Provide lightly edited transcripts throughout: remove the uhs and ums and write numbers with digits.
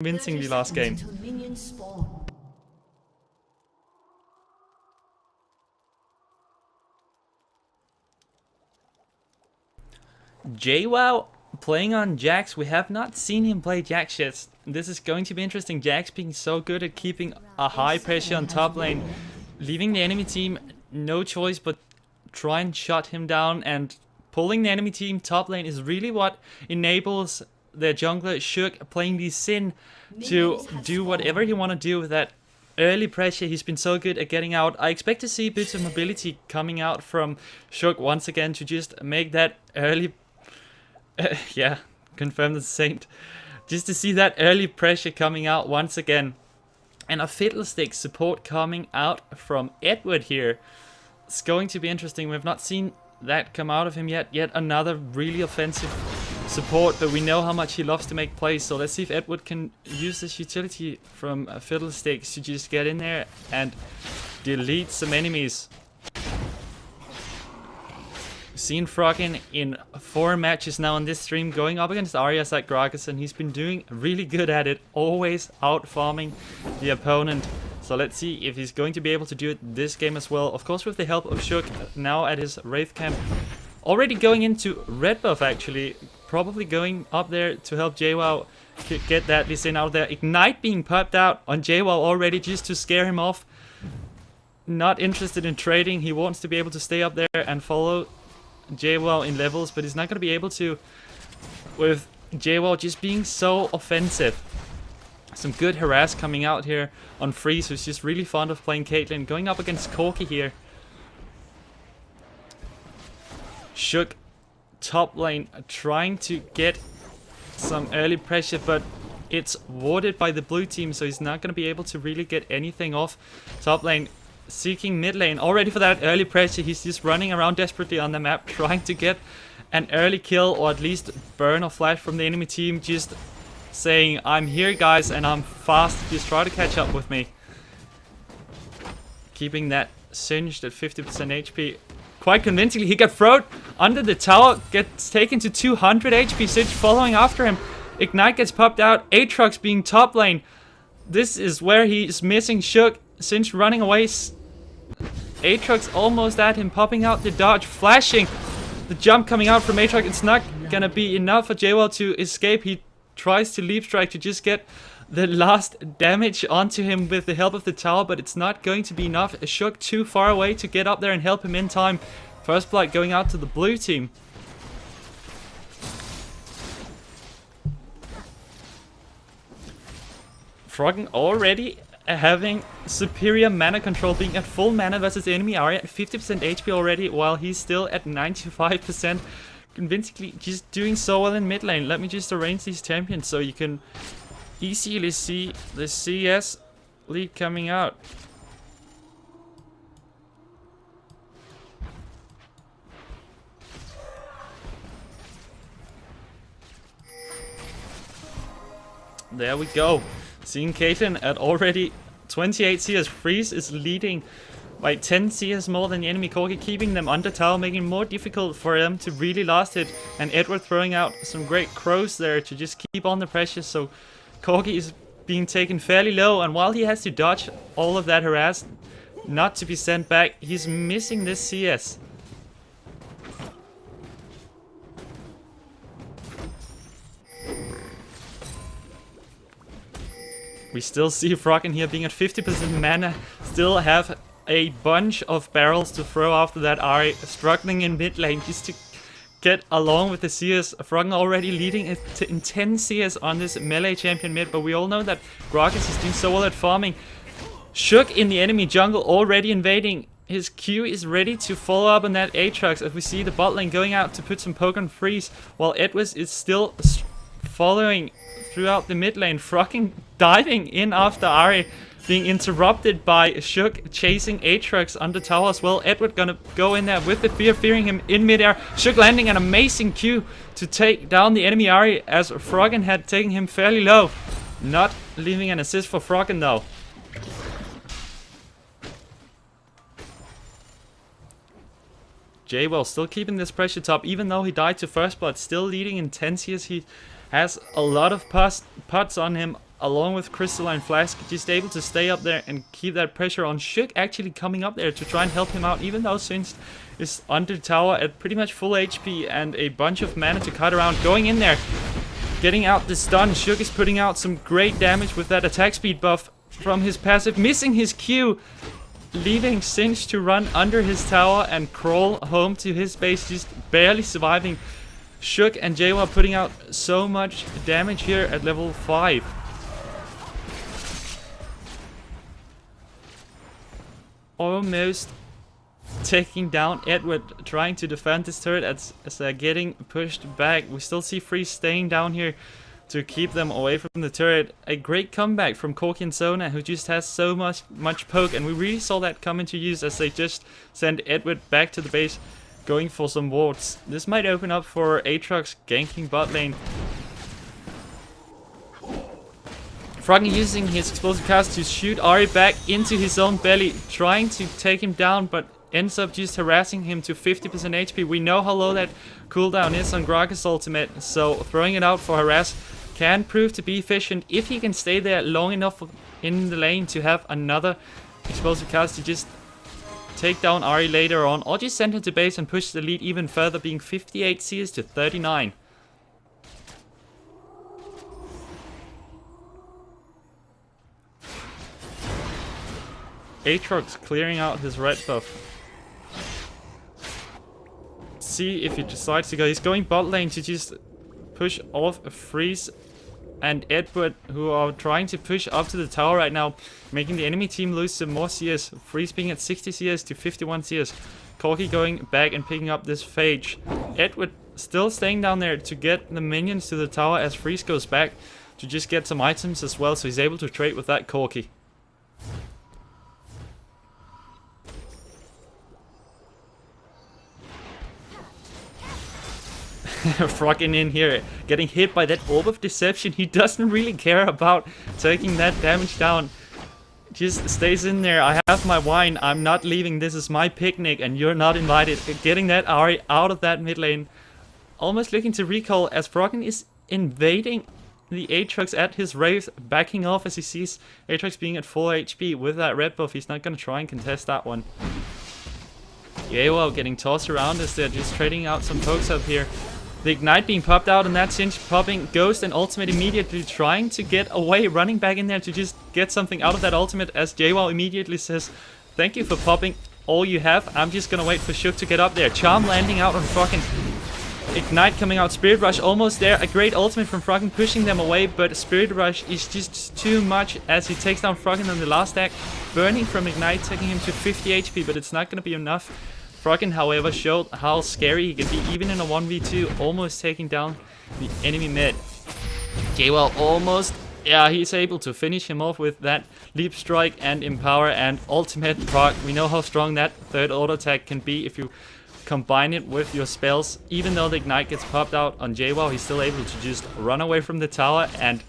convincingly last game. JWoww playing on Jax. We have not seen him play Jax yet. This is going to be interesting. Jax being so good at keeping a high pressure on top lane, leaving the enemy team no choice but try and shut him down, and pulling the enemy team top lane is really what enables their jungler Shook playing the Sin to do whatever he want to do with that early pressure. He's been so good at getting out. I expect to see bits of mobility coming out from Shook once again to just make that early yeah, confirm the Saint. Just to see that early pressure coming out once again. And a Fiddlestick support coming out from Edward here. It's going to be interesting. We've not seen that come out of him yet. Yet another really offensive support, but we know how much he loves to make plays. So let's see if Edward can use this utility from Fiddlesticks to just get in there and delete some enemies. Seen Froggen in 4 matches now on this stream, going up against Arias like Gragas, and he's been doing really good at it, always out farming the opponent. So let's see if he's going to be able to do it this game as well. Of course, with the help of Shook now at his Wraith camp, already going into red buff actually, probably going up there to help JWoww get that Lee Sin out of there. Ignite being popped out on JWoww already just to scare him off. Not interested in trading. He wants to be able to stay up there and follow JWoww in levels, but he's not going to be able to with JWoww just being so offensive. Some good harass coming out here on Freeze, who's just really fond of playing Caitlyn, going up against Corki here. Shook top lane trying to get some early pressure, but it's warded by the blue team, so he's not going to be able to really get anything off top lane. Seeking mid lane, already for that early pressure. He's just running around desperately on the map, trying to get an early kill or at least burn or flash from the enemy team, just saying, I'm here guys and I'm fast, just try to catch up with me. Keeping that singed at 50% HP. Quite convincingly, he got thrown under the tower, gets taken to 200 HP, Singed following after him. Ignite gets popped out, Aatrox being top lane. This is where he's missing Shook. Singed running away. Aatrox almost at him, popping out the dodge, flashing. The jump coming out from Aatrox, it's not gonna be enough for JWoww to escape. He tries to leap strike to just get the last damage onto him with the help of the tower, but it's not going to be enough. Shook too far away to get up there and help him in time. First blood going out to the blue team. Froggen already having superior mana control, being at full mana versus the enemy Arya at 50% HP already, while he's still at 95%. Convincingly just doing so well in mid lane. Let me just arrange these champions so you can easily see the CS lead coming out. There we go. Seeing Caitlyn at already 28 CS. Freeze is leading by 10 CS more than the enemy Corki, keeping them under tower, making it more difficult for them to really last hit. And Edward throwing out some great crows there to just keep on the pressure. So Corki is being taken fairly low, and while he has to dodge all of that harass not to be sent back, he's missing this CS. We still see Froggen here being at 50% mana, still have a bunch of barrels to throw after that Ahri, struggling in mid lane just to get along with the CS. Froggen already leading in 10 CS on this melee champion mid, but we all know that Gragas is doing so well at farming. Shook in the enemy jungle already invading. His Q is ready to follow up on that Aatrox as we see the bot lane going out to put some poke on Freeze, while Edwards is still following throughout the mid lane. Froggen diving in after Ahri, being interrupted by Shook chasing Aatrox under tower as well. Edward gonna go in there with the fear, fearing him in midair. Shook landing an amazing Q to take down the enemy Ahri as Froggen had taken him fairly low. Not leaving an assist for Froggen though. JWoww still keeping this pressure top, even though he died to first blood, still leading in 10 CS. He has a lot of pots on him along with Crystalline Flask, just able to stay up there and keep that pressure on. Shook actually coming up there to try and help him out, even though Singed is under tower at pretty much full HP and a bunch of mana to cut around. Going in there, getting out the stun. Shook is putting out some great damage with that attack speed buff from his passive, missing his Q, leaving Singed to run under his tower and crawl home to his base, just barely surviving. Shook and Jawa putting out so much damage here at level 5. Almost taking down Edward, trying to defend this turret as they're getting pushed back. We still see Freeze staying down here to keep them away from the turret. A great comeback from Corki and Sona, who just has so much poke, and we really saw that come into use as they just sent Edward back to the base, going for some wards. This might open up for Aatrox ganking bot lane. Froggy using his explosive cast to shoot Ahri back into his own belly, trying to take him down, but ends up just harassing him to 50% HP. We know how low that cooldown is on Gragas' ultimate, so throwing it out for harass can prove to be efficient if he can stay there long enough in the lane to have another explosive cast to just take down Ahri later on, or just send him to base and push the lead even further, being 58 CS to 39. Aatrox clearing out his red buff. See if he decides to go. He's going bot lane to just push off Freeze and Edward, who are trying to push up to the tower right now, making the enemy team lose some more CS. Freeze being at 60 CS to 51 CS. Corki going back and picking up this Phage. Edward still staying down there to get the minions to the tower as Freeze goes back to just get some items as well, so he's able to trade with that Corki. Froggen in here, getting hit by that Orb of Deception. He doesn't really care about taking that damage down. Just stays in there. I have my wine. I'm not leaving. This is my picnic and you're not invited. Getting that Ahri out of that mid lane. Almost looking to recall as Froggen is invading the Aatrox at his Wraith, backing off as he sees Aatrox being at full HP with that red buff. He's not going to try and contest that one. Yewo getting tossed around as they're just trading out some pokes up here. The Ignite being popped out and that Singe popping Ghost and ultimate immediately, trying to get away, running back in there to just get something out of that ultimate as Jaywall immediately says, thank you for popping all you have, I'm just gonna wait for Shook to get up there. Charm landing out on Froggen. Ignite coming out, Spirit Rush almost there, a great ultimate from Froggen pushing them away, but Spirit Rush is just too much as he takes down Froggen on the last stack. Burning from Ignite, taking him to 50 HP, but it's not gonna be enough. Froggen, however, showed how scary he can be even in a 1v2, almost taking down the enemy mid. Jaywell almost, yeah, he's able to finish him off with that Leap Strike and Empower and ultimate proc. We know how strong that third auto attack can be if you combine it with your spells. Even though the Ignite gets popped out on Jaywell, he's still able to just run away from the tower and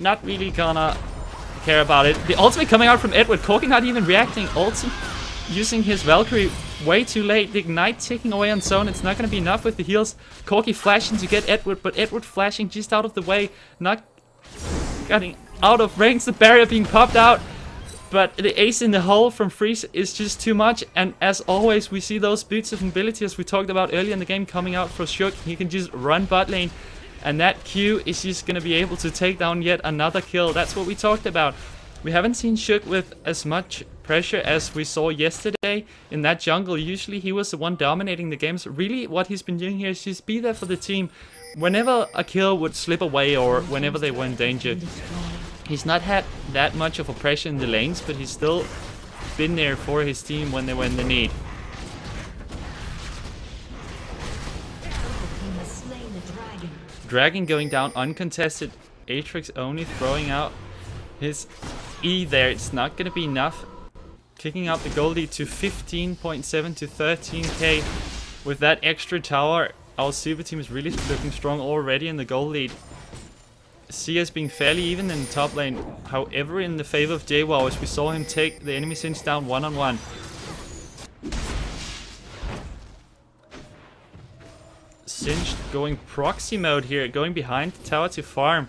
not really gonna care about it. The ultimate coming out from Edward, Corki not even reacting, ulti using his Valkyrie way too late. The Ignite taking away on Zone. It's not going to be enough with the heals. Corki flashing to get Edward, but Edward flashing just out of the way. Not getting out of range. The barrier being popped out. But the ace in the hole from Freeze is just too much. And as always, we see those boots of mobility as we talked about earlier in the game coming out for Shook. He can just run bot lane. And that Q is just going to be able to take down yet another kill. That's what we talked about. We haven't seen Shook with as much pressure as we saw yesterday in that jungle. Usually he was the one dominating the games. Really what he's been doing here is just be there for the team whenever a kill would slip away or whenever they were in danger. He's not had that much of a pressure in the lanes, but he's still been there for his team when they were in the need. Dragon going down uncontested. Aatrox only throwing out his E there. It's not going to be enough. Kicking out the gold lead to 15.7 to 13k. With that extra tower, our super team is really looking strong already in the gold lead. CS being fairly even in the top lane. However, in the favor of Jaywall, as we saw him take the enemy Singe down one-on-one. Singed going proxy mode here, going behind the tower to farm.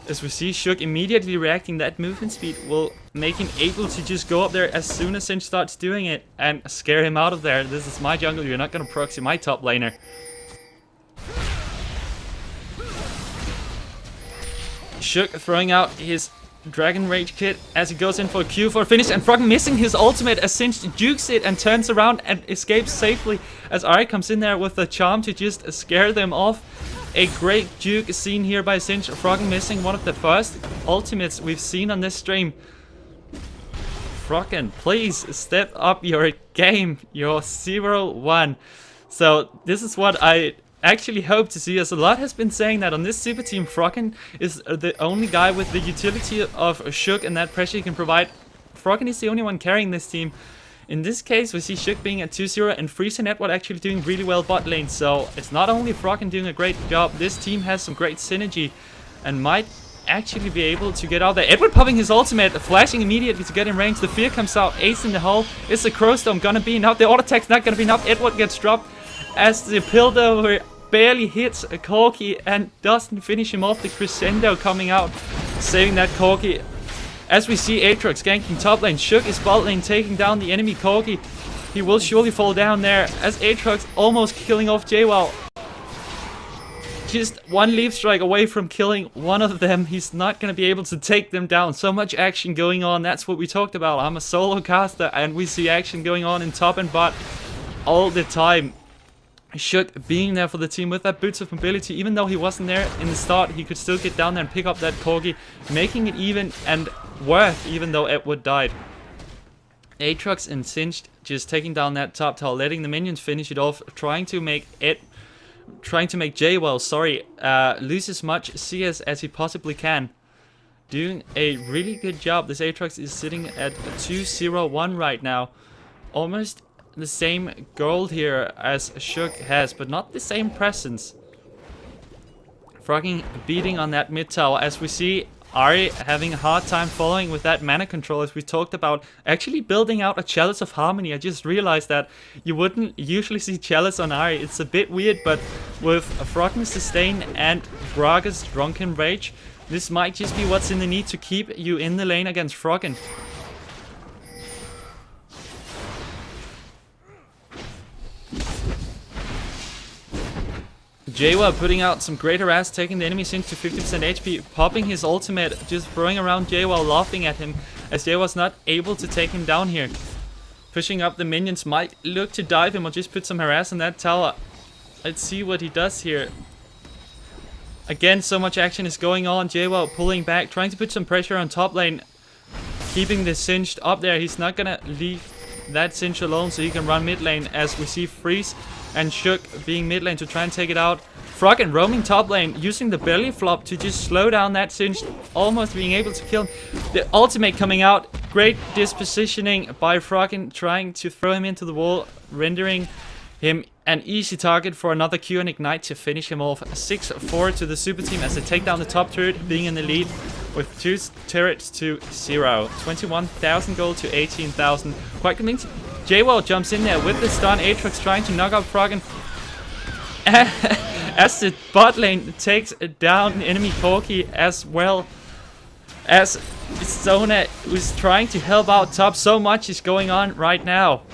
As we see Shook immediately reacting, that movement speed will make him able to just go up there as soon as Sinch starts doing it and scare him out of there. This is my jungle, you're not gonna proxy my top laner. Shook throwing out his Dragon Rage kit as he goes in for a Q for a finish, and Froggen missing his ultimate as Sinch jukes it and turns around and escapes safely as Ari comes in there with the charm to just scare them off. A great juke seen here by Sinch. Froggen missing one of the first ultimates we've seen on this stream. Froggen, please step up your game. You're 0-1. So this is what I actually hope to see, as a lot has been saying that on this super team, Froggen is the only guy with the utility of Shook and that pressure he can provide. Froggen is the only one carrying this team. In this case, we see Shook being at 2-0 and Freeze and Edward actually doing really well bot lane. So it's not only Froggen doing a great job, this team has some great synergy and might actually be able to get out there. Edward popping his ultimate, flashing immediately to get in range. The fear comes out, ace in the hole. Is the Crow Storm gonna be enough? The auto attack's not gonna be enough. Edward gets dropped as the Piltover barely hits a Corki and doesn't finish him off. The Crescendo coming out, saving that Corki. As we see Aatrox ganking top lane, Shook is bot lane taking down the enemy Corgi. He will surely fall down there as Aatrox almost killing off JWoww. Just one leaf strike away from killing one of them. He's not going to be able to take them down. So much action going on. That's what we talked about. I'm a solo caster and we see action going on in top and bot all the time. Shook being there for the team with that boots of mobility. Even though he wasn't there in the start, he could still get down there and pick up that Corgi, making it even and worth, even though Edward died. Aatrox and Sinch just taking down that top tower, letting the minions finish it off, trying to make JWoww, lose as much CS as he possibly can. Doing a really good job. This Aatrox is sitting at 2-0-1 right now. Almost the same gold here as Shook has, but not the same presence. Froggen beating on that mid tower as we see Ari having a hard time following with that mana control, as we talked about. Actually building out a Chalice of Harmony. I just realized that you wouldn't usually see Chalice on Ari. It's a bit weird, but with Froggen's sustain and Gragas' Drunken Rage, this might just be what's in the need to keep you in the lane against Froggen. JWoww putting out some great harass, taking the enemy Sinch to 50% HP, popping his ultimate, just throwing around JWoww, laughing at him, as JWoww's not able to take him down here. Pushing up the minions, might look to dive him or just put some harass on that tower. Let's see what he does here. Again, so much action is going on. JWoww pulling back, trying to put some pressure on top lane, keeping the Sinch up there. He's not gonna leave that Sinch alone so he can run mid lane, as we see Freeze and Shook being mid lane to try and take it out. Froggen roaming top lane, using the belly flop to just slow down that Sinch, almost being able to kill him. The ultimate coming out, great dispositioning by Froggen, trying to throw him into the wall, rendering him an easy target for another Q and Ignite to finish him off. 6-4 to the super team as they take down the top turret, being in the lead with 2 turrets to 0. 21,000 gold to 18,000. Quite convincing. JWoww jumps in there with the stun. Aatrox trying to knock out Froggen. As the bot lane takes down the enemy Corki, as well as Zona was trying to help out top. So much is going on right now.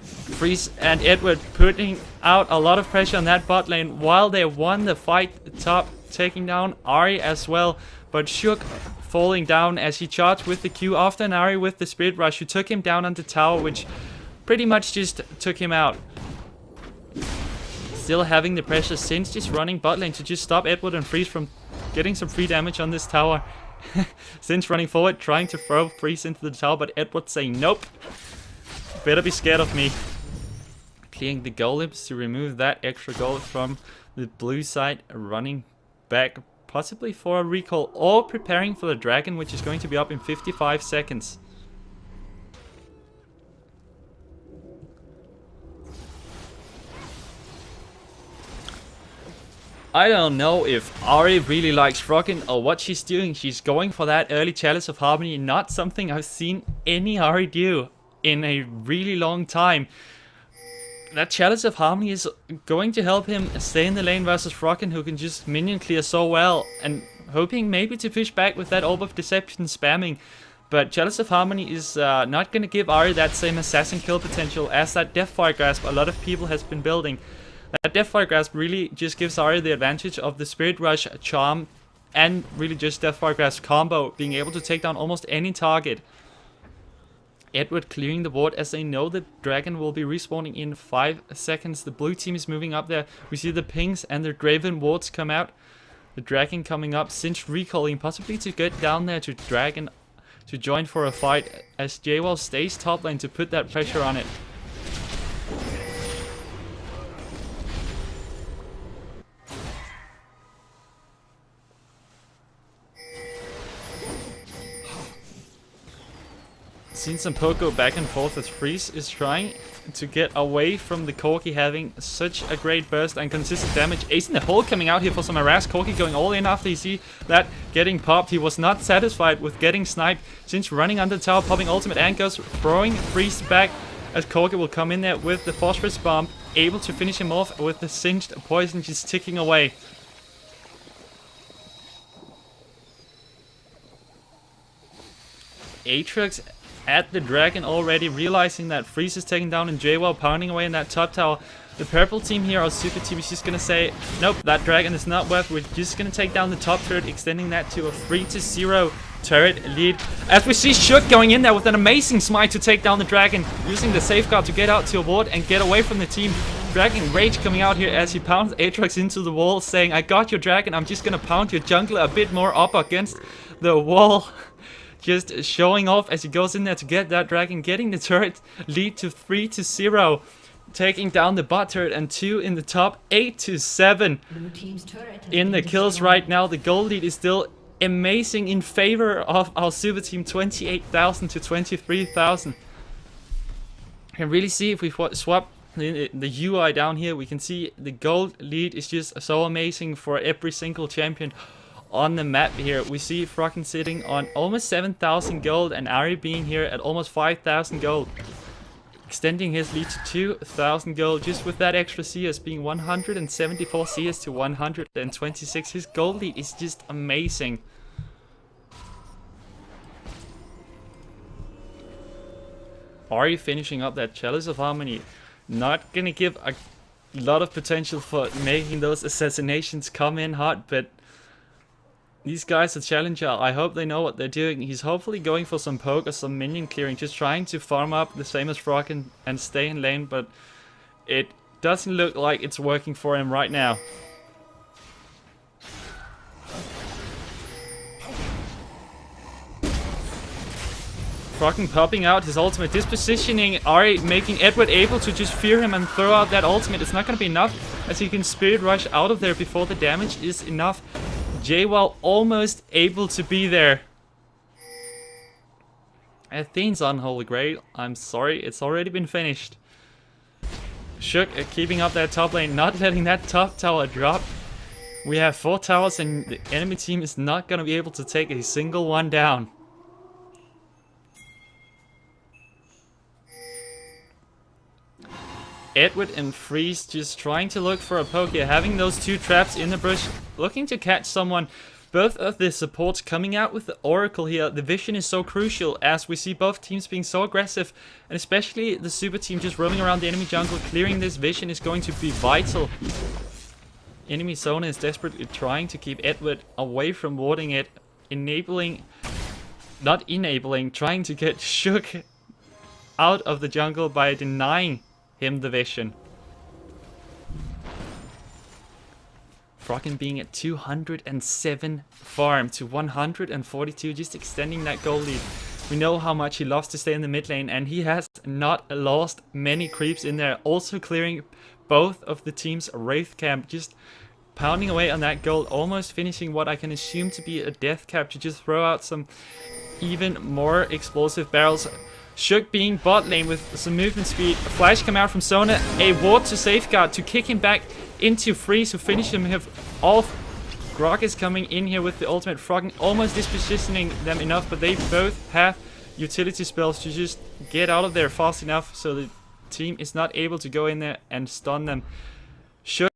Freeze and Edward putting out a lot of pressure on that bot lane while they won the fight top, taking down Ari as well. But Shook falling down as he charged with the Q after an Ari with the Spirit Rush, who took him down on the tower, which pretty much just took him out. Still having the pressure, Sinch just running bot lane to just stop Edward and Freeze from getting some free damage on this tower. Sinch running forward, trying to throw Freeze into the tower, but Edward saying nope. Better be scared of me. Clearing the golems to remove that extra gold from the blue side, running back possibly for a recall or preparing for the dragon, which is going to be up in 55 seconds. I don't know if Ari really likes Froggen or what she's doing. She's going for that early Chalice of Harmony, not something I've seen any Ari do in a really long time. That Chalice of Harmony is going to help him stay in the lane versus Froggen, who can just minion clear so well and hoping maybe to push back with that Orb of Deception spamming. But Chalice of Harmony is not going to give Ahri that same assassin kill potential as that Deathfire Grasp a lot of people has been building. That Deathfire Grasp really just gives Ahri the advantage of the Spirit Rush, Charm, and really just Deathfire Grasp combo, being able to take down almost any target. Edward clearing the board as they know the dragon will be respawning in 5 seconds. The blue team is moving up there. We see the pings and the Draven wards come out. The dragon coming up, Sinch recalling, possibly to get down there to dragon to join for a fight as Jwall stays top lane to put that pressure on it. Seen some poke go back and forth as Freeze is trying to get away from the Corki having such a great burst and consistent damage. Ace in the hole coming out here for some harass. Corki going all in after you see that getting popped. He was not satisfied with getting sniped. Since running under the tower, popping ultimate and goes throwing Freeze back as Corki will come in there with the phosphorus bomb, able to finish him off with the singed poison just ticking away. Aatrox at the dragon already, realizing that Freeze is taken down and Jwall pounding away in that top tower. The purple team here, our super team, is just gonna say, nope, that dragon is not worth. We're just gonna take down the top turret, extending that to a 3-0 turret lead. As we see Shook going in there with an amazing smite to take down the dragon, using the safeguard to get out to a ward and get away from the team. Dragon Rage coming out here as he pounds Aatrox into the wall, saying, I got your dragon, I'm just gonna pound your jungler a bit more up against the wall. Just showing off as he goes in there to get that dragon, getting the turret lead to 3-0, taking down the bot turret and 2 in the top, 8-7 in the kills right now. The gold lead is still amazing in favor of our super team, 28,000 to 23,000. You can really see if we swap the UI down here, we can see the gold lead is just so amazing for every single champion on the map here. We see Froggen sitting on almost 7,000 gold and Ahri being here at almost 5,000 gold, extending his lead to 2,000 gold just with that extra CS, being 174 CS to 126. His gold lead is just amazing. Ahri finishing up that Chalice of Harmony, not gonna give a lot of potential for making those assassinations come in hot, but these guys are Challenger. I hope they know what they're doing. He's hopefully going for some poke or some minion clearing, just trying to farm up the same as Froggen and stay in lane, but it doesn't look like it's working for him right now. Froggen popping out his ultimate, dispositioning Ahri, making Edward able to just fear him and throw out that ultimate. It's not going to be enough as he can Spirit Rush out of there before the damage is enough. Jwall almost able to be there. Athene's Unholy Grail. I'm sorry, it's already been finished. Shook keeping up that top lane, not letting that top tower drop. We have 4 towers and the enemy team is not going to be able to take a single one down. Edward and Freeze just trying to look for a poke here, having those 2 traps in the bush, looking to catch someone. Both of the supports coming out with the Oracle here. The vision is so crucial as we see both teams being so aggressive, and especially the super team just roaming around the enemy jungle. Clearing this vision is going to be vital. Enemy Sona is desperately trying to keep Edward away from warding it, trying to get Shook out of the jungle by denying him the vision. Froggen being at 207 farm to 142, just extending that goal lead. We know how much he loves to stay in the mid lane, and he has not lost many creeps in there. Also clearing both of the team's Wraith Camp, just pounding away on that gold, almost finishing what I can assume to be a death cap to just throw out some even more explosive barrels. Shook being bot lane with some movement speed. A flash come out from Sona. A ward to safeguard to kick him back into Freeze to finish him off. Grog is coming in here with the ultimate. Froggen almost dispositioning them enough, but they both have utility spells to just get out of there fast enough so the team is not able to go in there and stun them. Shook